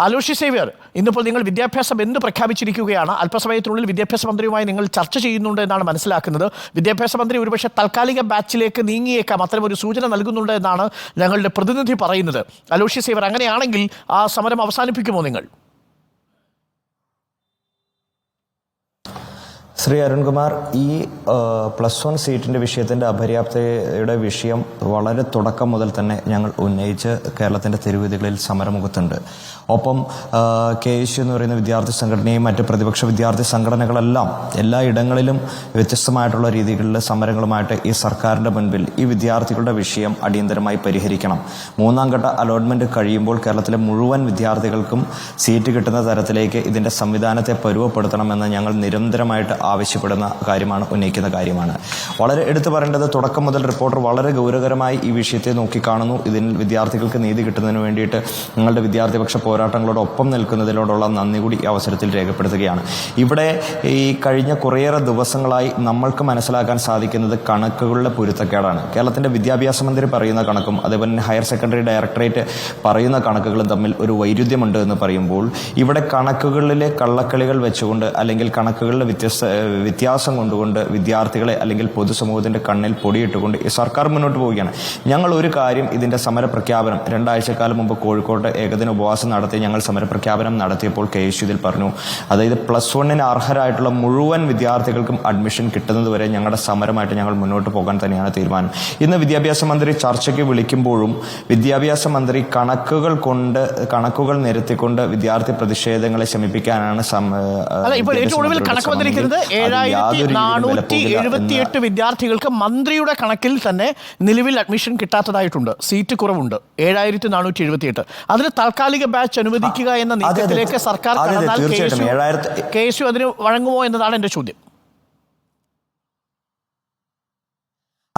Aloysius Xavier, ഇന്നിപ്പോൾ നിങ്ങൾ വിദ്യാഭ്യാസ ബന്ദ് പ്രഖ്യാപിച്ചിരിക്കുകയാണ്. അല്പസമയത്തിനുള്ളിൽ വിദ്യാഭ്യാസ മന്ത്രിയുമായി നിങ്ങൾ ചർച്ച ചെയ്യുന്നുണ്ട് എന്നാണ് മനസ്സിലാക്കുന്നത്. വിദ്യാഭ്യാസ മന്ത്രി ഒരുപക്ഷെ താൽക്കാലിക ബാച്ചിലേക്ക് നീങ്ങിയേക്കാം, അത്തരം ഒരു സൂചന നൽകുന്നുണ്ട് എന്നാണ് ഞങ്ങളുടെ പ്രതിനിധി പറയുന്നത്. അലോഷ്യസ് സേവ്യർ, അങ്ങനെയാണെങ്കിൽ ആ സമരം അവസാനിപ്പിക്കുമോ നിങ്ങൾ? ശ്രീ അരുൺകുമാർ, ഈ +1 സീറ്റിൻ്റെ വിഷയത്തിൻ്റെ അപര്യാപ്തതയുടെ വിഷയം വളരെ തുടക്കം മുതൽ തന്നെ ഞങ്ങൾ ഉന്നയിച്ച് കേരളത്തിൻ്റെ തെരുവീഥികളിൽ സമരമുഖത്തുണ്ട്. ഒപ്പം KSU എന്ന് പറയുന്ന വിദ്യാർത്ഥി സംഘടനയും മറ്റ് പ്രതിപക്ഷ വിദ്യാർത്ഥി സംഘടനകളെല്ലാം എല്ലാ ഇടങ്ങളിലും വ്യത്യസ്തമായിട്ടുള്ള രീതികളിൽ സമരങ്ങളുമായിട്ട് ഈ സർക്കാരിൻ്റെ മുൻപിൽ ഈ വിദ്യാർത്ഥികളുടെ വിഷയം അടിയന്തരമായി പരിഹരിക്കണം. 3ാം ഘട്ട അലോട്ട്മെൻറ്റ് കഴിയുമ്പോൾ കേരളത്തിലെ മുഴുവൻ വിദ്യാർത്ഥികൾക്കും സീറ്റ് കിട്ടുന്ന തരത്തിലേക്ക് ഇതിൻ്റെ സംവിധാനത്തെ പരുവപ്പെടുത്തണമെന്ന് ഞങ്ങൾ നിരന്തരമായിട്ട് ആവശ്യപ്പെടുന്ന കാര്യമാണ്, ഉന്നയിക്കുന്ന കാര്യമാണ്. വളരെ എടുത്തു പറയേണ്ടത്, തുടക്കം മുതൽ റിപ്പോർട്ടർ വളരെ ഗൗരവകരമായി ഈ വിഷയത്തെ നോക്കിക്കാണുന്നു. ഇതിൽ വിദ്യാർത്ഥികൾക്ക് നീതി കിട്ടുന്നതിന് വേണ്ടിയിട്ട് നിങ്ങളുടെ വിദ്യാർത്ഥിപക്ഷ പോരാട്ടങ്ങളോടൊപ്പം നിൽക്കുന്നതിനോടുള്ള നന്ദി കൂടി ഈ അവസരത്തിൽ രേഖപ്പെടുത്തുകയാണ്. ഇവിടെ ഈ കഴിഞ്ഞ കുറേയേറെ ദിവസങ്ങളായി നമ്മൾക്ക് മനസ്സിലാക്കാൻ സാധിക്കുന്നത് കണക്കുകളുടെ പൊരുത്തക്കേടാണ്. കേരളത്തിൻ്റെ വിദ്യാഭ്യാസ മന്ത്രി പറയുന്ന കണക്കും അതേപോലെ തന്നെ ഹയർ സെക്കൻഡറി ഡയറക്ടറേറ്റ് പറയുന്ന കണക്കുകളും തമ്മിൽ ഒരു വൈരുദ്ധ്യമുണ്ട് എന്ന് പറയുമ്പോൾ ഇവിടെ കണക്കുകളിലെ കള്ളക്കളികൾ വെച്ചുകൊണ്ട് അല്ലെങ്കിൽ കണക്കുകളിലെ വ്യത്യാസം കൊണ്ടുകൊണ്ട് വിദ്യാർത്ഥികളെ അല്ലെങ്കിൽ പൊതുസമൂഹത്തിൻ്റെ കണ്ണിൽ പൊടിയിട്ടുകൊണ്ട് ഈ സർക്കാർ മുന്നോട്ട് പോവുകയാണ്. ഞങ്ങൾ ഒരു കാര്യം, ഇതിൻ്റെ സമരപ്രഖ്യാപനം 2 ആഴ്ചക്കാലം മുമ്പ് കോഴിക്കോട്ട് ഏകദിന ഉപവാസം നടത്തി ഞങ്ങൾ സമരപ്രഖ്യാപനം നടത്തിയപ്പോൾ KSU ഇതിൽ പറഞ്ഞു, അതായത് +1 അർഹരായിട്ടുള്ള മുഴുവൻ വിദ്യാർത്ഥികൾക്കും അഡ്മിഷൻ കിട്ടുന്നതുവരെ ഞങ്ങളുടെ സമരമായിട്ട് ഞങ്ങൾ മുന്നോട്ട് പോകാൻ തന്നെയാണ് തീരുമാനം. ഇന്ന് വിദ്യാഭ്യാസ മന്ത്രി ചർച്ചയ്ക്ക് വിളിക്കുമ്പോഴും വിദ്യാഭ്യാസ മന്ത്രി കണക്കുകൾ നിരത്തിക്കൊണ്ട് വിദ്യാർത്ഥി പ്രതിഷേധങ്ങളെ ശമിപ്പിക്കാനാണ് 7478 വിദ്യാർത്ഥികൾക്ക് മന്ത്രിയുടെ കണക്കിൽ തന്നെ നിലവിൽ അഡ്മിഷൻ കിട്ടാത്തതായിട്ടുണ്ട്. സീറ്റ് കുറവുണ്ട്, 7478. അതിന് താൽക്കാലിക ബാച്ച് അനുവദിക്കുക എന്ന നീക്കത്തിലേക്ക് സർക്കാർ കടന്നാൽ KSU അതിന് വഴങ്ങുമോ എന്നതാണ് എൻ്റെ ചോദ്യം.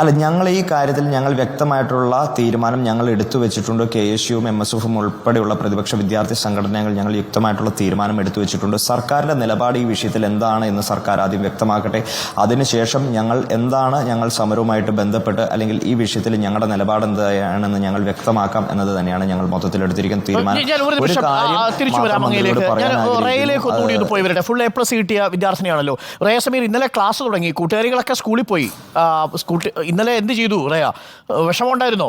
അല്ല, ഞങ്ങൾ ഈ കാര്യത്തിൽ ഞങ്ങൾ വ്യക്തമായിട്ടുള്ള തീരുമാനം ഞങ്ങൾ എടുത്തു വെച്ചിട്ടുണ്ട്. KSUവും MSFും ഉൾപ്പെടെയുള്ള പ്രതിപക്ഷ വിദ്യാർത്ഥി സംഘടനകൾ ഞങ്ങൾ യുക്തമായിട്ടുള്ള തീരുമാനം എടുത്തു വെച്ചിട്ടുണ്ട്. സർക്കാരിൻ്റെ നിലപാട് ഈ വിഷയത്തിൽ എന്താണ് എന്ന് സർക്കാർ ആദ്യം വ്യക്തമാക്കട്ടെ. അതിനുശേഷം ഞങ്ങൾ സമരവുമായിട്ട് ബന്ധപ്പെട്ട് അല്ലെങ്കിൽ ഈ വിഷയത്തിൽ ഞങ്ങളുടെ നിലപാട് എന്താണെന്ന് ഞങ്ങൾ വ്യക്തമാക്കാം എന്നത് തന്നെയാണ് ഞങ്ങൾ മൊത്തത്തിൽ എടുത്തിരിക്കുന്ന തീരുമാനം. ഫുൾ A+ കിട്ടിയ വിദ്യാർത്ഥിനിയാണല്ലോ റേയ സമീർ. ഇന്നലെ ക്ലാസ് തുടങ്ങി, കൂട്ടുകാരികളൊക്കെ സ്കൂളിൽ പോയി. ഇന്നലെ എന്ത് ചെയ്തു റേയ? വിഷമമുണ്ടായിരുന്നോ?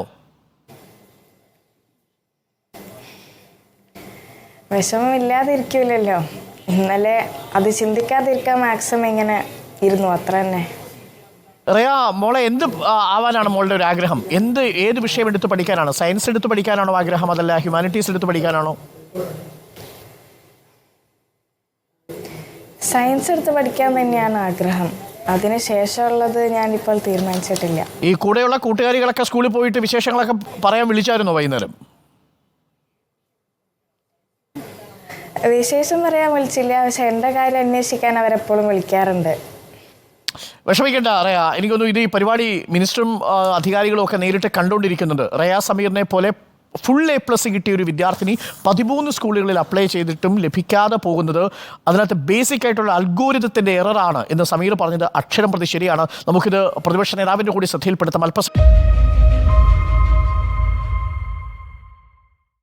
വിഷമമില്ലാതിരിക്കില്ലല്ലോ. ഇന്നലെ അത് ചിന്തിക്കാതിരിക്കാൻ മാക്സിമം ഇങ്ങനെ ഇരുന്നു, അത്ര തന്നെ. റേയ മോളെ, എന്ത് ആവാനാണ് മോളുടെ ഒരു ആഗ്രഹം? ഏത് വിഷയം എടുത്ത് പഠിക്കാനാണ്? സയൻസ് എടുത്ത് പഠിക്കാനാണോ ആഗ്രഹം, അതല്ല ഹ്യൂമാനിറ്റീസ് എടുത്ത് പഠിക്കാനാണോ? സയൻസ് എടുത്ത് പഠിക്കാൻ തന്നെയാണ് ആഗ്രഹം. അതിനുശേഷമുള്ളത് ഞാനിപ്പോൾ തീരുമാനിച്ചിട്ടില്ല. ഈ കൂടെയുള്ള കൂട്ടുകാരികളൊക്കെ സ്കൂളിൽ പോയിട്ട് വിശേഷങ്ങളൊക്കെ പറയാൻ വിളിച്ചായിരുന്നോ വൈകുന്നേരം? വിശേഷം പറയാൻ വിളിച്ചില്ല, പക്ഷെ എൻ്റെ കാര്യം അന്വേഷിക്കാൻ അവരെപ്പോഴും വിളിക്കാറുണ്ട്. വിഷമിക്കേണ്ട റേയ, എനിക്കൊന്നും ഇത് ഈ പരിപാടി മിനിസ്റ്ററും അധികാരികളും ഒക്കെ നേരിട്ട് കണ്ടുകൊണ്ടിരിക്കുന്നുണ്ട്. റേയ സമീറിനെ പോലെ ഫുൾ A+ കിട്ടിയ ഒരു വിദ്യാർത്ഥിനി 13 സ്കൂളുകളിൽ അപ്ലൈ ചെയ്തിട്ടും ലഭിക്കാതെ പോകുന്നത് അതിനകത്ത് ബേസിക് ആയിട്ടുള്ള അൽഗോരിതത്തിൻ്റെ എററാണ് എന്ന് സമീർ പറഞ്ഞത് അക്ഷരം പ്രതി ശരിയാണ്. നമുക്കിത് പ്രതിപക്ഷ നേതാവിൻ്റെ കൂടി ശ്രദ്ധയിൽപ്പെടുത്താം.